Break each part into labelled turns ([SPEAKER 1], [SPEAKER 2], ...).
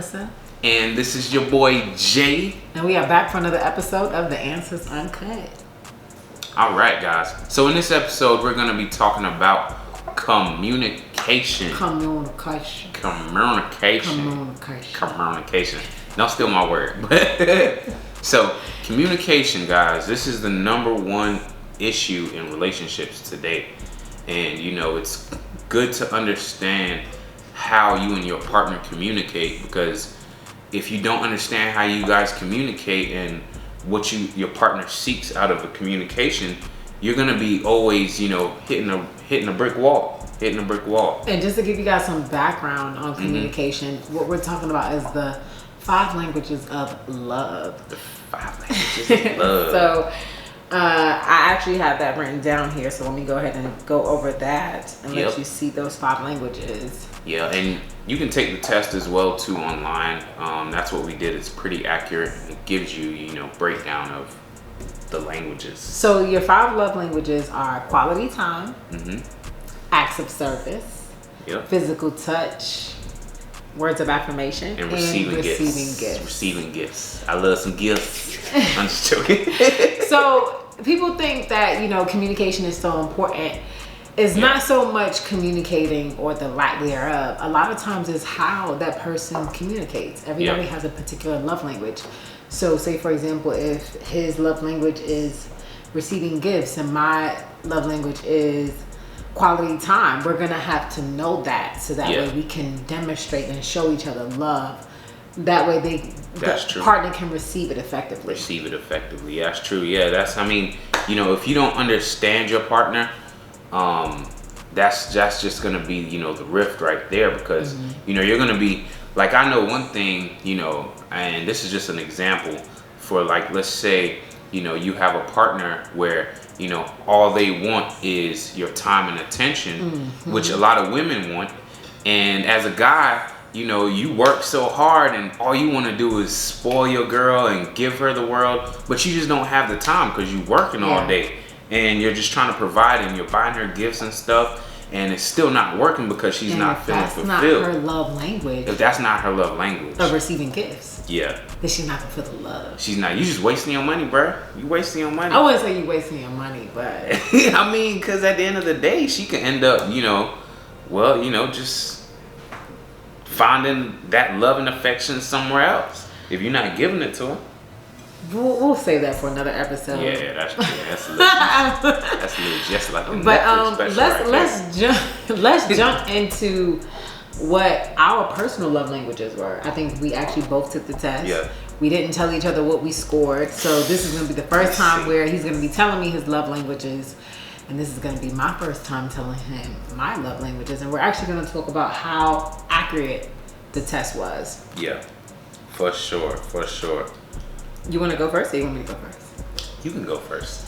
[SPEAKER 1] Melissa.
[SPEAKER 2] And this is your boy, Jay.
[SPEAKER 1] And we are back for another episode of the Answers Uncut.
[SPEAKER 2] All right, guys. So in this episode, we're going to be talking about communication.
[SPEAKER 1] Communication.
[SPEAKER 2] Don't steal my word. So, communication, guys. This is the number one issue in relationships today. And, you know, it's good to understand how you and your partner communicate, because if you don't understand how you guys communicate and what your partner seeks out of the communication, you're gonna be always, you know, hitting a brick wall.
[SPEAKER 1] And just to give you guys some background on communication, what we're talking about is the 5 languages of love.
[SPEAKER 2] The 5 languages of love.
[SPEAKER 1] So I actually have that written down here, so let me go ahead and go over that and let you see those 5 languages.
[SPEAKER 2] Yeah, and you can take the test as well too online. That's what we did. It's pretty accurate. It gives you, you know, breakdown of the languages.
[SPEAKER 1] So your 5 love languages are quality time, acts of service, physical touch, words of affirmation,
[SPEAKER 2] and receiving gifts. Receiving gifts. I love some gifts. I'm just joking.
[SPEAKER 1] So people think that, you know, communication is so important. It's not so much communicating or the lack thereof. A lot of times it's how that person communicates. Everybody has a particular love language. So say, for example, if his love language is receiving gifts and my love language is quality time, we're going to have to know that, so that way we can demonstrate and show each other love. That way the partner can receive it effectively.
[SPEAKER 2] That's true. Yeah, I mean, you know, if you don't understand your partner, that's just gonna be, you know, the rift right there, because you know, you're gonna be like, I know one thing, you know, and this is just an example for, like, let's say, you know, you have a partner where, you know, all they want is your time and attention, which a lot of women want. And as a guy, you know, you work so hard and all you want to do is spoil your girl and give her the world, but you just don't have the time because you're working all day and you're just trying to provide, and you're buying her gifts and stuff, and it's still not working because she's not feeling fulfilled.
[SPEAKER 1] If that's not her love language.
[SPEAKER 2] If that's not her love language.
[SPEAKER 1] Of receiving gifts.
[SPEAKER 2] Yeah.
[SPEAKER 1] Then she's not gonna feel the love.
[SPEAKER 2] She's not. You just wasting your money, bruh. You wasting your money.
[SPEAKER 1] I wouldn't say you wasting your money, but
[SPEAKER 2] I mean, because at the end of the day, she could end up, you know, well, you know, just finding that love and affection somewhere else if you're not giving it to her.
[SPEAKER 1] We'll save that for another episode.
[SPEAKER 2] Yeah, that's true. That's legit. Just like a Netflix special.
[SPEAKER 1] Let's jump into what our personal love languages were. I think we actually both took the test.
[SPEAKER 2] Yeah.
[SPEAKER 1] We didn't tell each other what we scored, so this is going to be the first time where he's going to be telling me his love languages, and this is going to be my first time telling him my love languages, and we're actually going to talk about how accurate the test was.
[SPEAKER 2] Yeah, for sure.
[SPEAKER 1] You want to go first, or you want me to go first?
[SPEAKER 2] You can go first.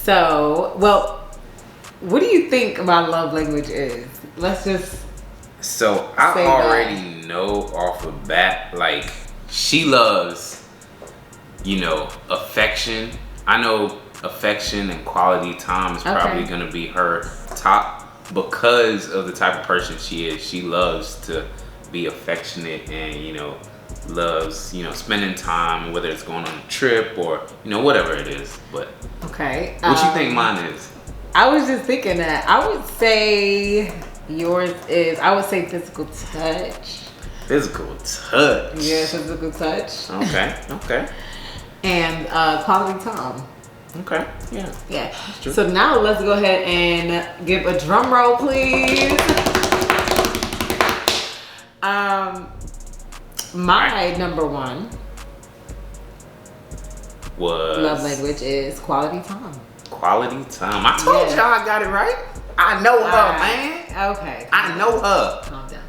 [SPEAKER 1] So, well, what do you think my love language is? Let's just.
[SPEAKER 2] So I already know off the bat, like, she loves, you know, affection. I know affection and quality time is probably going to be her top, because of the type of person she is. She loves to be affectionate and, you know, loves, you know, spending time, whether it's going on a trip or, you know, whatever it is. But
[SPEAKER 1] what
[SPEAKER 2] you think mine is?
[SPEAKER 1] I was just thinking that I would say yours is, I would say physical touch.
[SPEAKER 2] Physical touch.
[SPEAKER 1] Yeah, physical touch.
[SPEAKER 2] Okay.
[SPEAKER 1] And quality time.
[SPEAKER 2] Okay. Yeah.
[SPEAKER 1] That's true. So now let's go ahead and give a drum roll, please. My number one love language is quality time.
[SPEAKER 2] Quality time. I told y'all I got it right. I know her, man.
[SPEAKER 1] Okay.
[SPEAKER 2] I know her.
[SPEAKER 1] Calm down.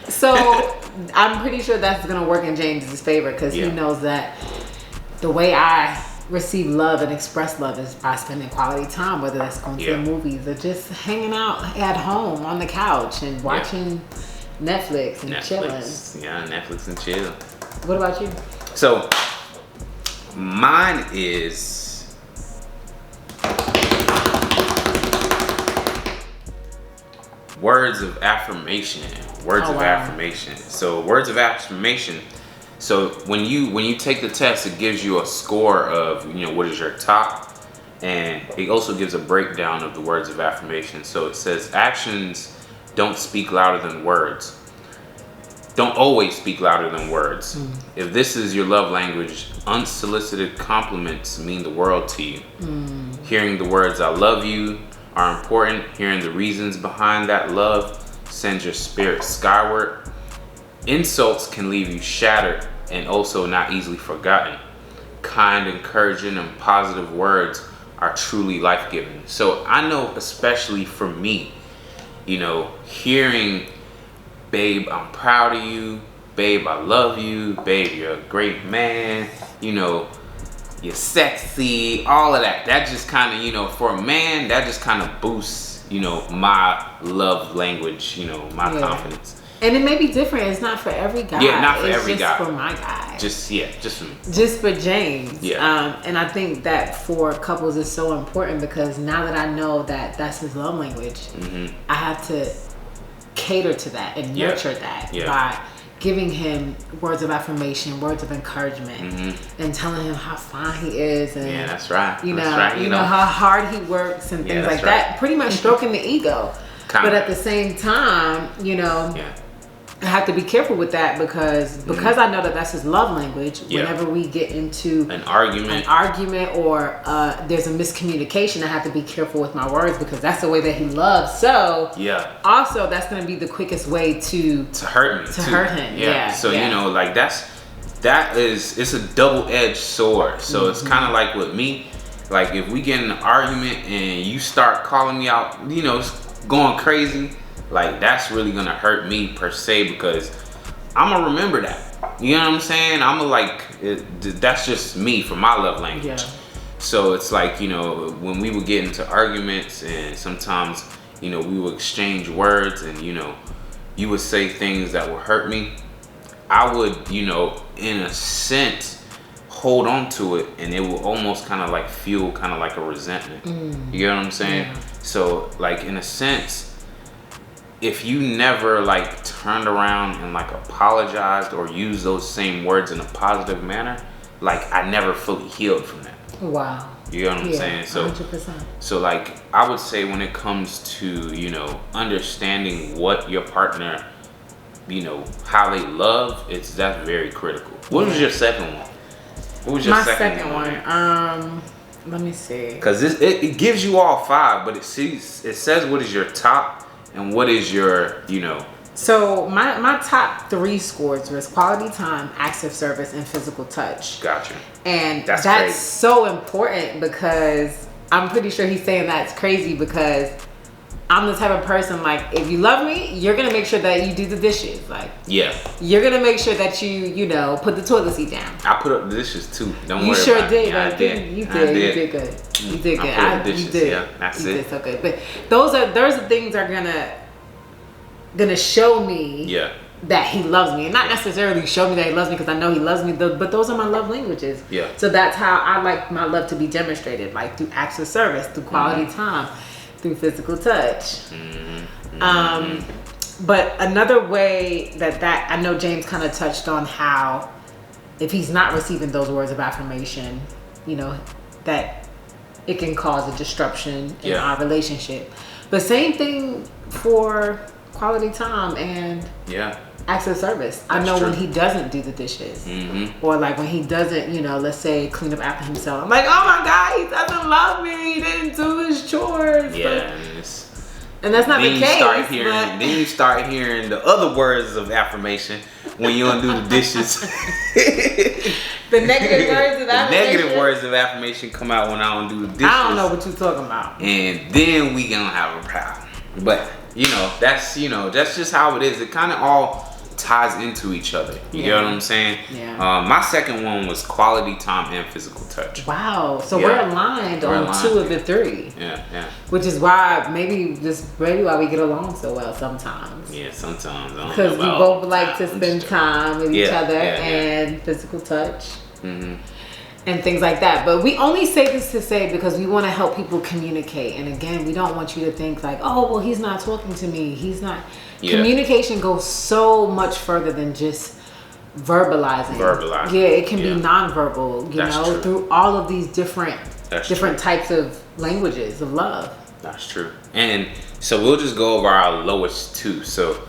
[SPEAKER 1] So I'm pretty sure that's gonna work in James's favor, because he knows that the way I receive love and express love is by spending quality time, whether that's going to the movies or just hanging out at home on the couch and watching Netflix and chilling.
[SPEAKER 2] Yeah, Netflix and chill.
[SPEAKER 1] What about you?
[SPEAKER 2] So mine is words of affirmation. Words of affirmation. So words of affirmation. So when you take the test, it gives you a score of what is your top, and it also gives a breakdown of the words of affirmation. So it says actions don't speak louder than words. Don't always speak louder than words. If this is your love language, unsolicited compliments mean the world to you. Hearing the words "I love you" are important. Hearing the reasons behind that love sends your spirit skyward. Insults can leave you shattered and also not easily forgotten. Kind, encouraging, and positive words are truly life-giving. So I know, especially for me, hearing "Babe, I'm proud of you," "Babe, I love you," "Babe, you're a great man," "You're sexy," all of that. That just kind of, for a man, that just kind of boosts, my love language, my confidence.
[SPEAKER 1] And it may be different. It's not for every guy.
[SPEAKER 2] Yeah, not for every guy.
[SPEAKER 1] It's just for my guy.
[SPEAKER 2] Just for me.
[SPEAKER 1] Just for James.
[SPEAKER 2] Yeah.
[SPEAKER 1] And I think that for couples is so important, because now that I know that that's his love language, I have to cater to that and nurture that by giving him words of affirmation, words of encouragement, and telling him how fine he is, and
[SPEAKER 2] that's right.
[SPEAKER 1] How hard he works and things like that. Pretty much stroking the ego. But at the same time, I have to be careful with that, because I know that that's his love language. Whenever we get into
[SPEAKER 2] an argument
[SPEAKER 1] or there's a miscommunication, I have to be careful with my words, because that's the way that he loves. So also that's going to be the quickest way to
[SPEAKER 2] hurt me,
[SPEAKER 1] hurt him. Yeah.
[SPEAKER 2] So it's a double-edged sword. So it's kind of like with me, like if we get in an argument and you start calling me out, going crazy, like that's really gonna hurt me per se, because I'm gonna remember that. You know what I'm saying? I'm gonna that's just me for my love language. So it's like, when we would get into arguments, and sometimes we would exchange words, and you would say things that would hurt me, I would in a sense hold on to it, and it will almost kind of like fuel kind of like a resentment. You know what I'm saying? So like in a sense, if you never like turned around and like apologized or used those same words in a positive manner, like I never fully healed from that.
[SPEAKER 1] Wow.
[SPEAKER 2] You know what I'm saying? So
[SPEAKER 1] 100%.
[SPEAKER 2] So like I would say, when it comes to understanding what your partner, how they love, that's very critical. What was your second one? What was your second one?
[SPEAKER 1] Let me see.
[SPEAKER 2] Because it gives you all 5, but it says what is your top and what is your,
[SPEAKER 1] So my top 3 scores was quality time, acts of service, and physical touch.
[SPEAKER 2] Gotcha.
[SPEAKER 1] And that's so important, because I'm pretty sure he's saying that's crazy, because I'm the type of person, like, if you love me, you're gonna make sure that you do the dishes. Like, you're gonna make sure that you put the toilet seat down.
[SPEAKER 2] I put up the dishes too. Don't worry.
[SPEAKER 1] You sure
[SPEAKER 2] about
[SPEAKER 1] did.
[SPEAKER 2] it. Yeah,
[SPEAKER 1] You did. You did good. You did good.
[SPEAKER 2] I put up the dishes.
[SPEAKER 1] You did.
[SPEAKER 2] Yeah, that's
[SPEAKER 1] you
[SPEAKER 2] it.
[SPEAKER 1] did so good. But those are things that are gonna show me that he loves me, and not necessarily show me that he loves me because I know he loves me. But those are my love languages. Yeah. So that's how I like my love to be demonstrated, like through acts of service, through quality time, through physical touch. But another way that I know James kind of touched on, how if he's not receiving those words of affirmation, that it can cause a disruption in our relationship. But same thing for quality time and acts of service. I know when he doesn't do the dishes, or like when he doesn't, let's say clean up after himself, I'm like, oh my God, he doesn't love me. He didn't do his chores.
[SPEAKER 2] Yeah,
[SPEAKER 1] and that's not the case.
[SPEAKER 2] Then you start hearing the other words of affirmation when you don't do the dishes.
[SPEAKER 1] The negative words of affirmation.
[SPEAKER 2] The negative words of affirmation come out when I don't do the dishes.
[SPEAKER 1] I don't know what you're talking about.
[SPEAKER 2] And then we gonna have a problem. But that's just how it is. It kind of all ties into each other. You get what I'm saying? Yeah. My second one was quality time and physical touch.
[SPEAKER 1] Wow. So we're aligned on 2 of the 3.
[SPEAKER 2] Yeah.
[SPEAKER 1] Which is why maybe why we get along so well sometimes.
[SPEAKER 2] Yeah, sometimes.
[SPEAKER 1] Because we both like to spend time with each other and physical touch. and things like that. But we only say this to say because we want to help people communicate. And again, we don't want you to think like, oh, well, he's not talking to me. He's not. Yeah. Communication goes so much further than just verbalizing. Yeah, it can be nonverbal, you know, through all of these different types of languages of love.
[SPEAKER 2] That's true. And so we'll just go over our lowest two. So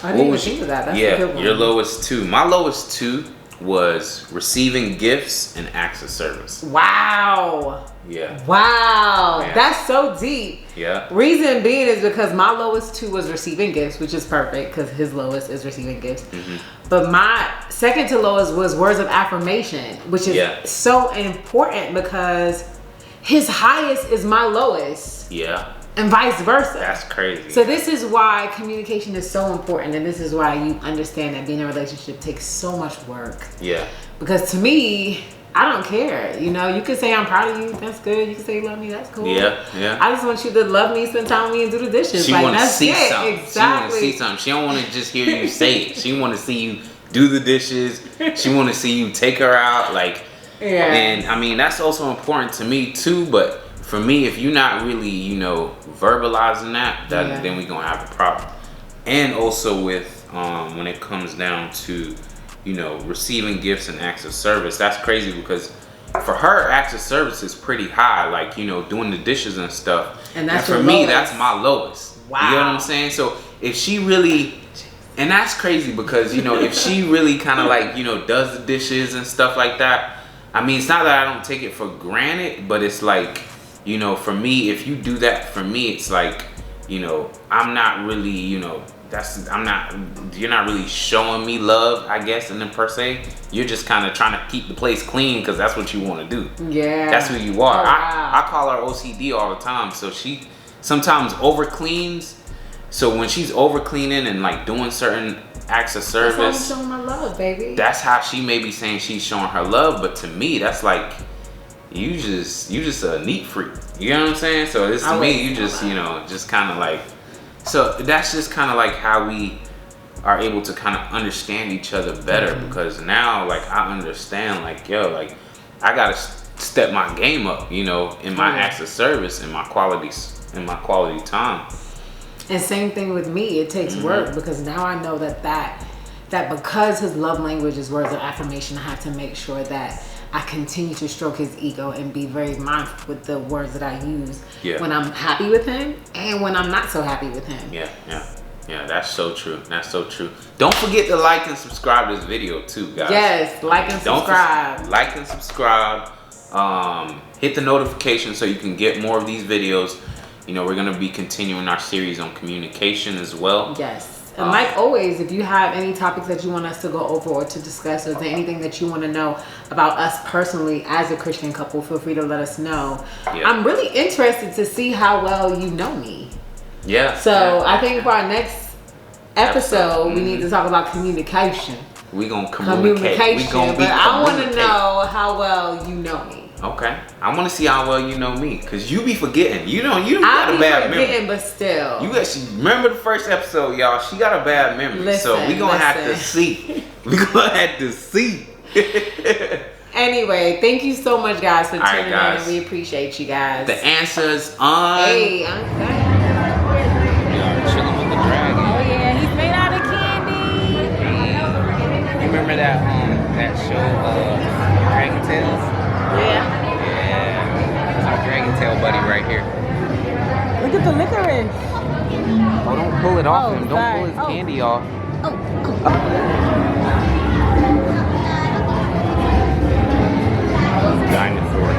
[SPEAKER 1] I didn't even think of that. That's a good one.
[SPEAKER 2] Your lowest two. My lowest two was receiving gifts and acts of service.
[SPEAKER 1] Wow.
[SPEAKER 2] Yeah.
[SPEAKER 1] Wow. Yeah. That's so deep.
[SPEAKER 2] Yeah.
[SPEAKER 1] Reason being is because my lowest two was receiving gifts, which is perfect because his lowest is receiving gifts. Mm-hmm. But my second to lowest was words of affirmation, which is so important because his highest is my lowest.
[SPEAKER 2] Yeah.
[SPEAKER 1] And vice versa.
[SPEAKER 2] That's crazy.
[SPEAKER 1] So this is why communication is so important, and this is why you understand that being in a relationship takes so much work.
[SPEAKER 2] Yeah.
[SPEAKER 1] Because to me, I don't care. You know, you can say I'm proud of you. That's good. You can say you love me. That's cool.
[SPEAKER 2] Yeah, yeah.
[SPEAKER 1] I just want you to love me, spend time with me, and do the dishes.
[SPEAKER 2] She want to see something.
[SPEAKER 1] Exactly.
[SPEAKER 2] She want to see something. She don't want to just hear you say it. She want to see you do the dishes. She want to see you take her out. Like, yeah. And I mean, that's also important to me too. But for me, if you're not really, you know, verbalizing that then we're gonna have a problem. And also with when it comes down to, you know, receiving gifts and acts of service, that's crazy because for her, acts of service is pretty high, like, you know, doing the dishes and stuff.
[SPEAKER 1] And that's
[SPEAKER 2] for me, that's my lowest.
[SPEAKER 1] Wow.
[SPEAKER 2] You know what I'm saying? So if she really, and that's crazy because, you know, if she really kind of like, you know, does the dishes and stuff like that, I mean, it's not that I don't take it for granted, but it's like, you know, for me, if you do that for me, it's like, you know, I'm not really, you know, you're not really showing me love, I guess, and then per se, you're just kind of trying to keep the place clean because that's what you want to do.
[SPEAKER 1] Yeah.
[SPEAKER 2] That's who you are.
[SPEAKER 1] Oh, wow.
[SPEAKER 2] I call her OCD all the time. So she sometimes over cleans. So when she's over cleaning and like doing certain acts of service,
[SPEAKER 1] that's how I'm showing my love, baby.
[SPEAKER 2] That's how she may be saying she's showing her love. But to me, that's like, you just a neat freak. You know what I'm saying? So it's to me, you just, you know, just kind of like, so that's just kind of like how we are able to kind of understand each other better. Mm-hmm. Because now, like, I understand, like, yo, like, I gotta step my game up, you know, in my acts of service and my quality time.
[SPEAKER 1] And same thing with me. It takes work because now I know that because his love language is words of affirmation, I have to make sure that I continue to stroke his ego and be very mindful with the words that I use when I'm happy with him and when I'm not so happy with him.
[SPEAKER 2] Yeah, that's so true. That's so true. Don't forget to like and subscribe to this video too, guys.
[SPEAKER 1] Yes, like and subscribe.
[SPEAKER 2] Like and subscribe. Hit the notification so you can get more of these videos. You know, we're going to be continuing our series on communication as well.
[SPEAKER 1] Yes. And like always, if you have any topics that you want us to go over or to discuss, or is there anything that you want to know about us personally as a Christian couple, feel free to let us know. Yeah. I'm really interested to see how well you know me.
[SPEAKER 2] Yeah.
[SPEAKER 1] So I think for our next episode, we need to talk about communication.
[SPEAKER 2] We're going to communicate.
[SPEAKER 1] But I want to know how well you know me.
[SPEAKER 2] Okay, I want to see how well you know me, cause you be forgetting. You got a bad memory.
[SPEAKER 1] But still,
[SPEAKER 2] you actually remember the first episode, y'all. She got a bad memory, so we gonna have to see. We gonna have to see.
[SPEAKER 1] Anyway, thank you so much, guys, for tuning in, and we appreciate you guys.
[SPEAKER 2] The Ansah's on.
[SPEAKER 1] Hey, I'm
[SPEAKER 2] We are chilling with the dragon.
[SPEAKER 1] Oh yeah, he's made out of candy.
[SPEAKER 2] Hey. You remember that show, Dragon Tales?
[SPEAKER 1] Yeah.
[SPEAKER 2] That's our dragon tail buddy right here.
[SPEAKER 1] Look at the licorice.
[SPEAKER 2] Oh, don't pull it off him. Don't pull his candy off. Dinosaur.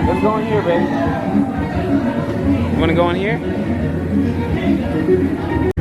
[SPEAKER 2] Let's go in here, baby. You want to go in here?